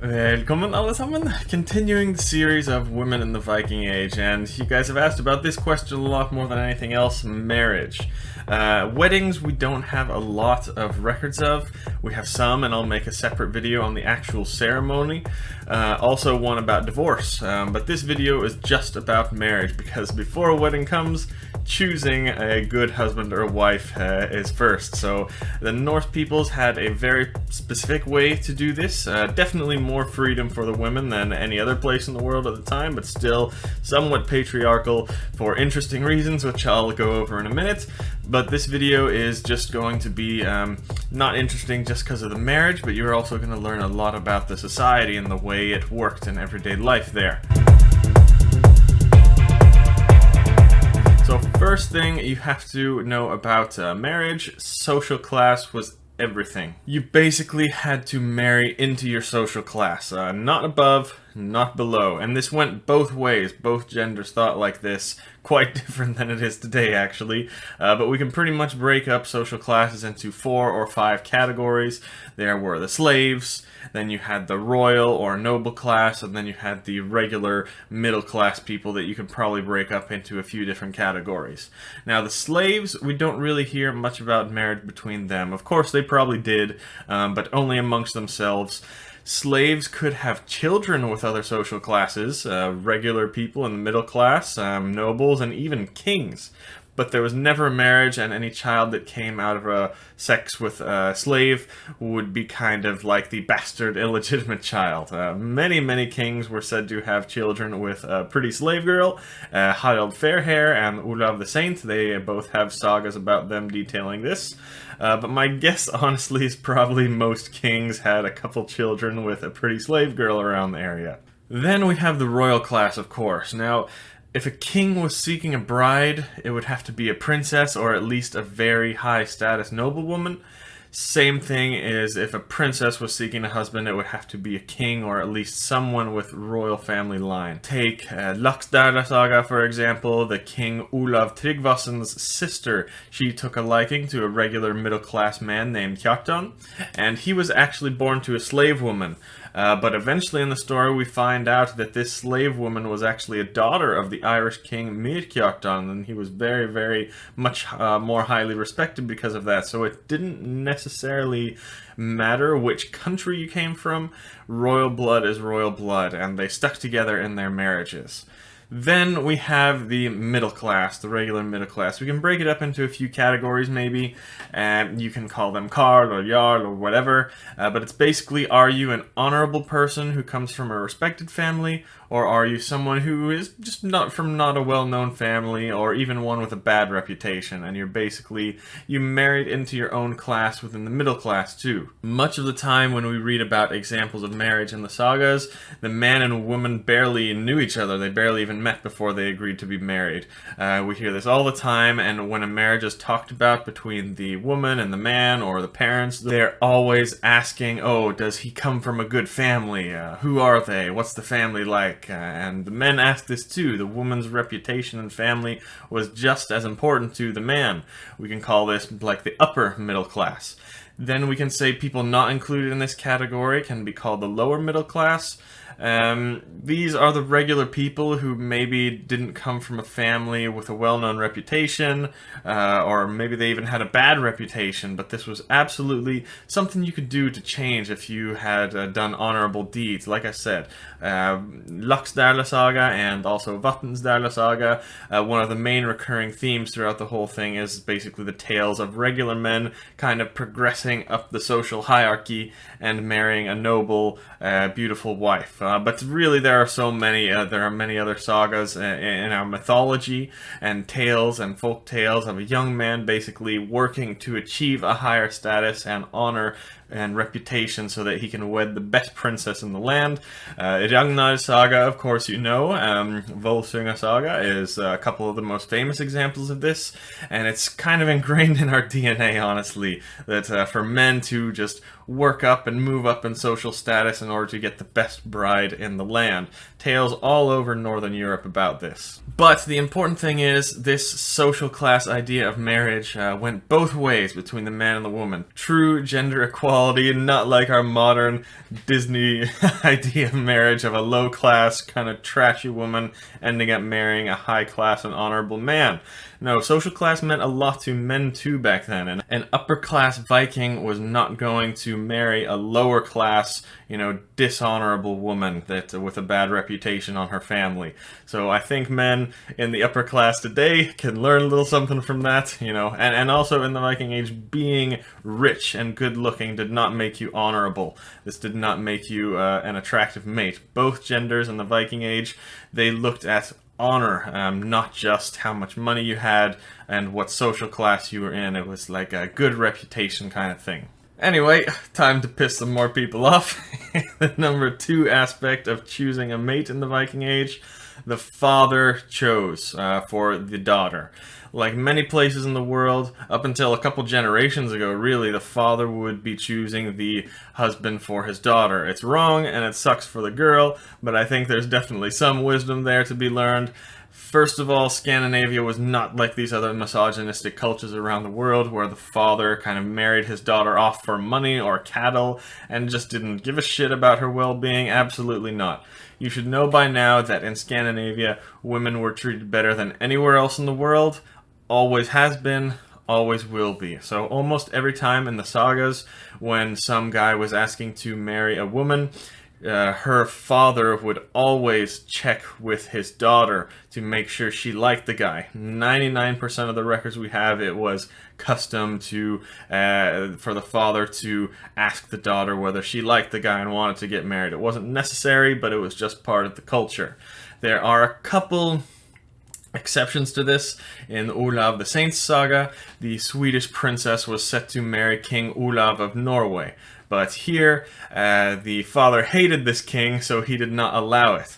Välkommen allesammans! Continuing the series of women in the Viking Age, and you guys have asked about this question a lot more than anything else: marriage. Weddings we don't have a lot of records of. We have some, and I'll make a separate video on the actual ceremony. Also one about divorce, but this video is just about marriage, because before a wedding comes, choosing a good husband or wife is first. So the Norse peoples had a very specific way to do this. Definitely more freedom for the women than any other place in the world at the time, but still somewhat patriarchal for interesting reasons, which I'll go over in a minute. But this video is just going to be not interesting just because of the marriage, but you're also going to learn a lot about the society and the way it worked in everyday life there. So first thing you have to know about marriage: social class was everything. You basically had to marry into your social class, not above, not below. And this went both ways. Both genders thought like this. Quite different than it is today, actually. But we can pretty much break up social classes into 4 or 5 categories. There were the slaves, then you had the royal or noble class, and then you had the regular middle class people that you could probably break up into a few different categories. Now the slaves, we don't really hear much about marriage between them. Of course they probably did, but only amongst themselves. Slaves could have children with other social classes, regular people in the middle class, nobles, and even kings. But there was never a marriage, and any child that came out of a sex with a slave would be kind of like the bastard illegitimate child. Many kings were said to have children with a pretty slave girl, Harald Fairhair and Olav the Saint. They both have sagas about them detailing this. But my guess, honestly, is probably most kings had a couple children with a pretty slave girl around the area. Then we have the royal class, of course. Now, if a king was seeking a bride, it would have to be a princess or at least a very high status noblewoman. Same thing is if a princess was seeking a husband, it would have to be a king or at least someone with royal family line. Take Laxdæla Saga, for example. The king Olav Tryggvason's sister, she took a liking to a regular middle-class man named Myrkjartan, and he was actually born to a slave woman. But eventually in the story we find out that this slave woman was actually a daughter of the Irish king Myrkjartan, and he was very much more highly respected because of that. So it didn't necessarily matter which country you came from. Royal blood is royal blood, and they stuck together in their marriages. Then we have the middle class, the regular middle class. We can break it up into a few categories, maybe. You can call them Karl or Jarl or whatever. But it's basically, are you an honorable person who comes from a respected family? Or are you someone who is just not a well-known family, or even one with a bad reputation, and you married into your own class within the middle class too. Much of the time when we read about examples of marriage in the sagas, the man and woman barely knew each other. They barely even met before they agreed to be married. We hear this all the time, and when a marriage is talked about between the woman and the man or the parents, they're always asking, oh, does he come from a good family? Who are they? What's the family like? And the men asked this too. The woman's reputation and family was just as important to the man. We can call this like the upper middle class. Then we can say people not included in this category can be called the lower middle class. These are the regular people who maybe didn't come from a family with a well-known reputation, or maybe they even had a bad reputation, but this was absolutely something you could do to change if you had done honorable deeds. Like I said, Laxdæla Saga and also Vatnsdæla Saga, one of the main recurring themes throughout the whole thing is basically the tales of regular men kind of progressing up the social hierarchy and marrying a noble, beautiful wife. But really there are many other sagas in our mythology and tales and folk tales of a young man basically working to achieve a higher status and honor and reputation so that he can wed the best princess in the land. Ragnar Saga, of course you know. Volsunga Saga is a couple of the most famous examples of this, and it's kind of ingrained in our DNA, honestly, that for men to just work up and move up in social status in order to get the best bride in the land. Tales all over Northern Europe about this. But the important thing is, this social class idea of marriage went both ways between the man and the woman. True gender equality, not like our modern Disney idea of marriage of a low-class, kind of trashy woman ending up marrying a high-class and honorable man. No, social class meant a lot to men too back then, and an upper-class Viking was not going to marry a lower-class, dishonorable woman that with a bad reputation on her family. So I think men in the upper class today can learn a little something from that, and also in the Viking Age, being rich and good-looking did not make you honorable. This did not make you an attractive mate. Both genders in the Viking Age, they looked at honor, not just how much money you had and what social class you were in. It was like a good reputation kind of thing. Anyway, time to piss some more people off. The number 2 aspect of choosing a mate in the Viking Age, the father chose for the daughter. Like many places in the world, up until a couple generations ago, really, the father would be choosing the husband for his daughter. It's wrong, and it sucks for the girl, but I think there's definitely some wisdom there to be learned. First of all, Scandinavia was not like these other misogynistic cultures around the world where the father kind of married his daughter off for money or cattle and just didn't give a shit about her well-being. Absolutely not. You should know by now that in Scandinavia, women were treated better than anywhere else in the world. Always has been, always will be. So almost every time in the sagas when some guy was asking to marry a woman, her father would always check with his daughter to make sure she liked the guy. 99% of the records we have, it was custom to for the father to ask the daughter whether she liked the guy and wanted to get married. It wasn't necessary, but it was just part of the culture. There are a couple exceptions to this. In Olav the Saint's saga, the Swedish princess was set to marry King Olav of Norway. But here, the father hated this king, so he did not allow it.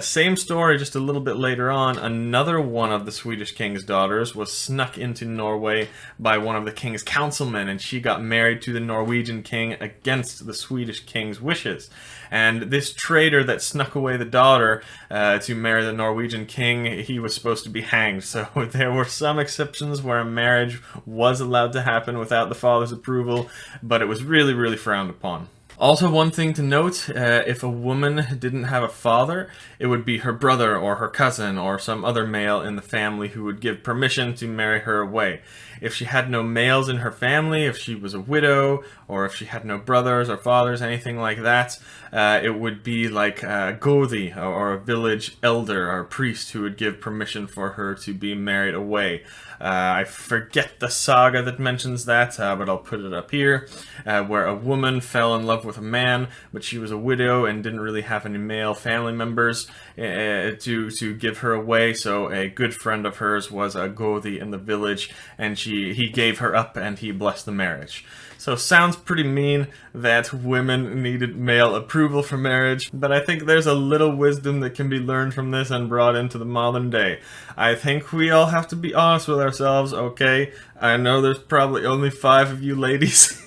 Same story, just a little bit later on, another one of the Swedish king's daughters was snuck into Norway by one of the king's councilmen, and she got married to the Norwegian king against the Swedish king's wishes. And this traitor that snuck away the daughter to marry the Norwegian king, he was supposed to be hanged. So there were some exceptions where a marriage was allowed to happen without the father's approval, but it was really, really frowned upon. Also, one thing to note, if a woman didn't have a father, it would be her brother or her cousin or some other male in the family who would give permission to marry her away. If she had no males in her family, if she was a widow, or if she had no brothers or fathers, anything like that, it would be like a Goði, or a village elder or priest who would give permission for her to be married away. I forget the saga that mentions that, but I'll put it up here, where a woman fell in love with a man, but she was a widow and didn't really have any male family members to give her away, so a good friend of hers was a Goði in the village, and he gave her up and he blessed the marriage. So sounds pretty mean that women needed male approval for marriage, but I think there's a little wisdom that can be learned from this and brought into the modern day. I think we all have to be honest with ourselves, okay? I know there's probably only 5 of you ladies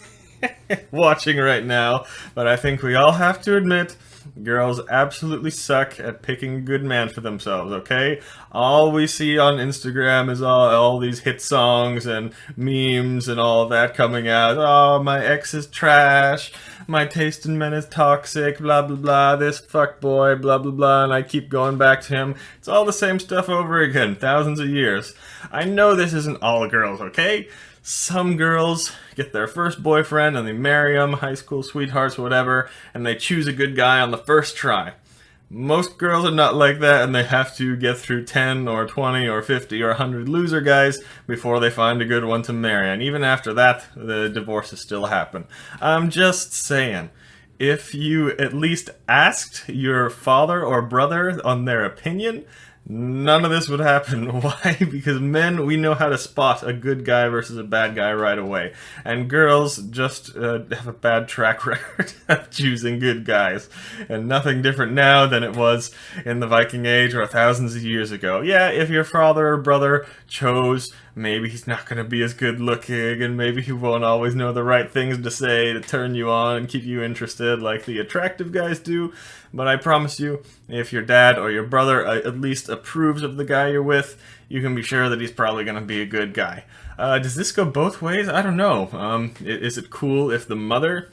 watching right now, but I think we all have to admit girls absolutely suck at picking a good man for themselves, okay? All we see on Instagram is all these hit songs and memes and all that coming out. Oh, my ex is trash, my taste in men is toxic, blah blah blah, this fuckboy, blah blah blah, and I keep going back to him. It's all the same stuff over again, thousands of years. I know this isn't all girls, okay? Some girls get their first boyfriend and they marry him, high school sweethearts, whatever, and they choose a good guy on the first try. Most girls are not like that, and they have to get through 10 or 20 or 50 or 100 loser guys before they find a good one to marry, and even after that, the divorces still happen. I'm just saying, if you at least asked your father or brother on their opinion, None of this would happen. Why? Because men, we know how to spot a good guy versus a bad guy right away. And girls just have a bad track record of choosing good guys. And nothing different now than it was in the Viking Age or thousands of years ago. Yeah, if your father or brother chose, maybe he's not going to be as good looking, and maybe he won't always know the right things to say to turn you on and keep you interested like the attractive guys do. But I promise you, if your dad or your brother at least approves of the guy you're with, you can be sure that he's probably going to be a good guy. Does this go both ways? I don't know. Is it cool if the mother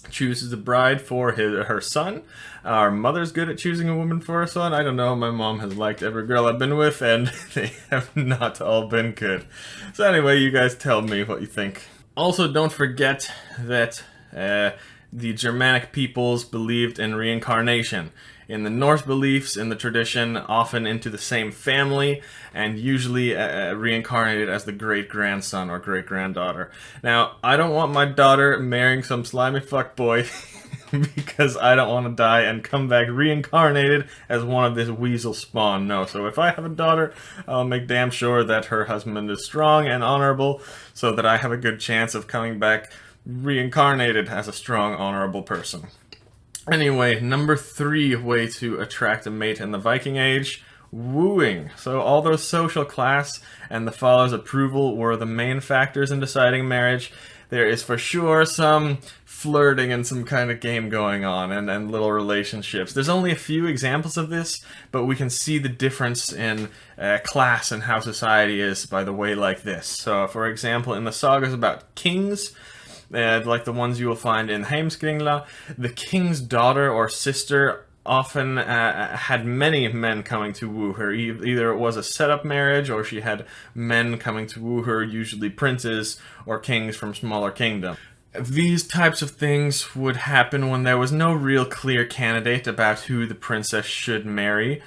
chooses a bride for her son? Our mother's good at choosing a woman for her son. I don't know. My mom has liked every girl I've been with, and they have not all been good. So anyway, you guys tell me what you think. Also, don't forget that the Germanic peoples believed in reincarnation. In the Norse beliefs, in the tradition, often into the same family, and usually reincarnated as the great-grandson or great-granddaughter. Now, I don't want my daughter marrying some slimy fuckboy because I don't want to die and come back reincarnated as one of this weasel spawn. No, so if I have a daughter, I'll make damn sure that her husband is strong and honorable so that I have a good chance of coming back reincarnated as a strong, honorable person. Anyway, number 3 way to attract a mate in the Viking Age: wooing. So although social class and the father's approval were the main factors in deciding marriage, there is for sure some flirting and some kind of game going on, and little relationships. There's only a few examples of this, but we can see the difference in class and how society is by the way like this. So, for example, in the sagas about kings, like the ones you will find in Heimskringla, the king's daughter or sister often had many men coming to woo her. Either it was a set-up marriage, or she had men coming to woo her, usually princes or kings from smaller kingdoms. These types of things would happen when there was no real clear candidate about who the princess should marry.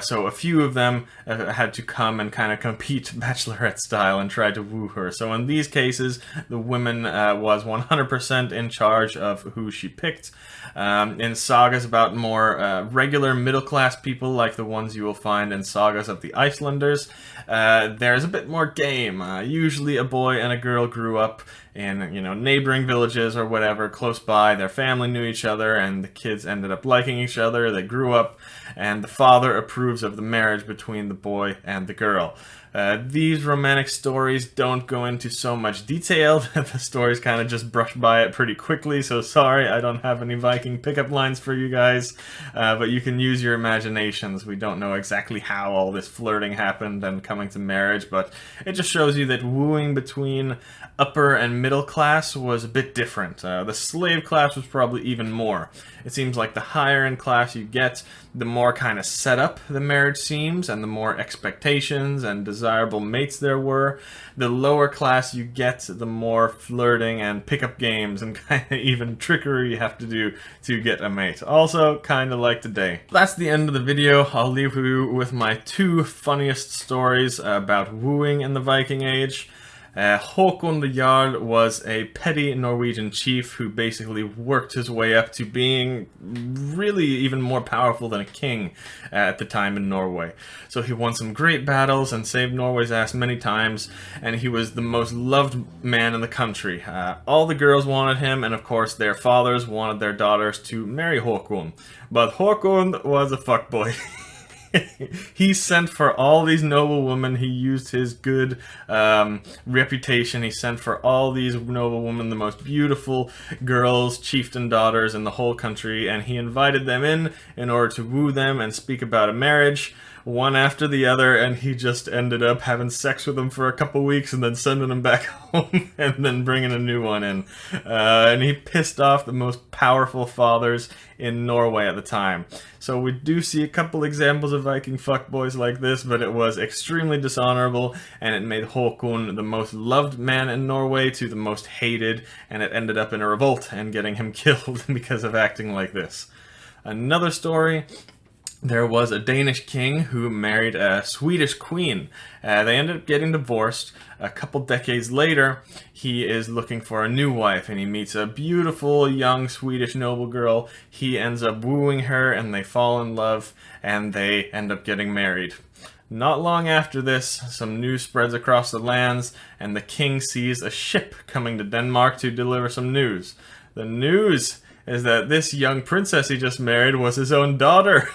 So a few of them had to come and kind of compete bachelorette style and try to woo her. So in these cases, the woman was 100% in charge of who she picked. In sagas about more regular middle-class people, like the ones you will find in sagas of the Icelanders, there's a bit more game. Usually a boy and a girl grew up in, neighboring villages or whatever close by. Their family knew each other, and the kids ended up liking each other. They grew up, and the father approves of the marriage between the boy and the girl. These romantic stories don't go into so much detail. The stories kind of just brush by it pretty quickly, so sorry I don't have any Viking pickup lines for you guys, but you can use your imaginations. We don't know exactly how all this flirting happened and coming to marriage, but it just shows you that wooing between upper and middle class was a bit different. The slave class was probably even more. It seems like the higher in class you get, the more kind of set up the marriage seems, and the more expectations and desirable mates there were. The lower class you get, the more flirting and pickup games and kind of even trickery you have to do to get a mate. Also, kind of like today. That's the end of the video. I'll leave you with my 2 funniest stories about wooing in the Viking Age. Hákon the Jarl was a petty Norwegian chief who basically worked his way up to being really even more powerful than a king at the time in Norway. So he won some great battles and saved Norway's ass many times, and he was the most loved man in the country. All the girls wanted him, and of course their fathers wanted their daughters to marry Hákon. But Hákon was a fuckboy. He sent for all these noble women. He used his good reputation. He sent for all these noble women, the most beautiful girls, chieftain daughters in the whole country, and he invited them in order to woo them and speak about a marriage, one after the other, and he just ended up having sex with them for a couple weeks and then sending them back home and then bringing a new one in. And he pissed off the most powerful fathers in Norway at the time. So we do see a couple examples of Viking fuckboys like this, but it was extremely dishonorable, and it made Hákon the most loved man in Norway to the most hated, and it ended up in a revolt and getting him killed because of acting like this. Another story there was a Danish king who married a Swedish queen. They ended up getting divorced. A couple decades later, he is looking for a new wife, and he meets a beautiful young Swedish noble girl. He ends up wooing her, and they fall in love, and they end up getting married. Not long after this, some news spreads across the lands, and the king sees a ship coming to Denmark to deliver some news. The news is that this young princess he just married was his own daughter.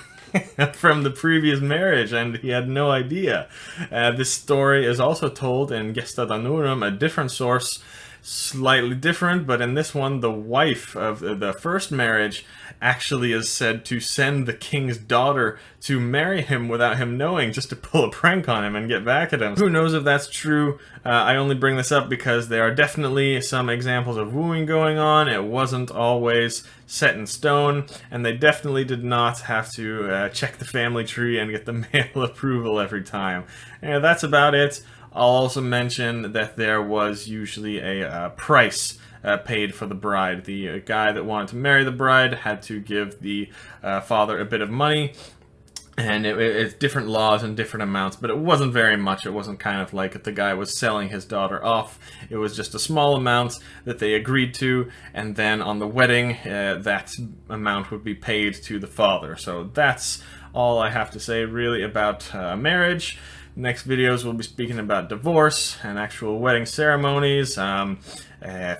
From the previous marriage, and he had no idea. This story is also told in Gesta Danorum, a different source, slightly different, but in this one, the wife of the first marriage actually is said to send the king's daughter to marry him without him knowing, just to pull a prank on him and get back at him. Who knows if that's true? I only bring this up because there are definitely some examples of wooing going on. It wasn't always set in stone, and they definitely did not have to check the family tree and get the male approval every time. And that's about it. I'll also mention that there was usually a price paid for the bride. The guy that wanted to marry the bride had to give the father a bit of money, and it's different laws and different amounts, but it wasn't very much. It wasn't kind of like the guy was selling his daughter off. It was just a small amount that they agreed to, and then on the wedding, that amount would be paid to the father. So that's all I have to say really about marriage. Next videos we'll be speaking about divorce and actual wedding ceremonies,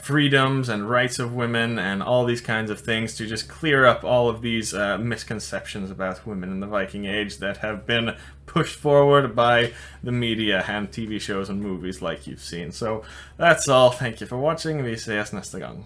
freedoms and rights of women, and all these kinds of things to just clear up all of these misconceptions about women in the Viking Age that have been pushed forward by the media and TV shows and movies like you've seen. So that's all. Thank you for watching. Vi ses nästa gång.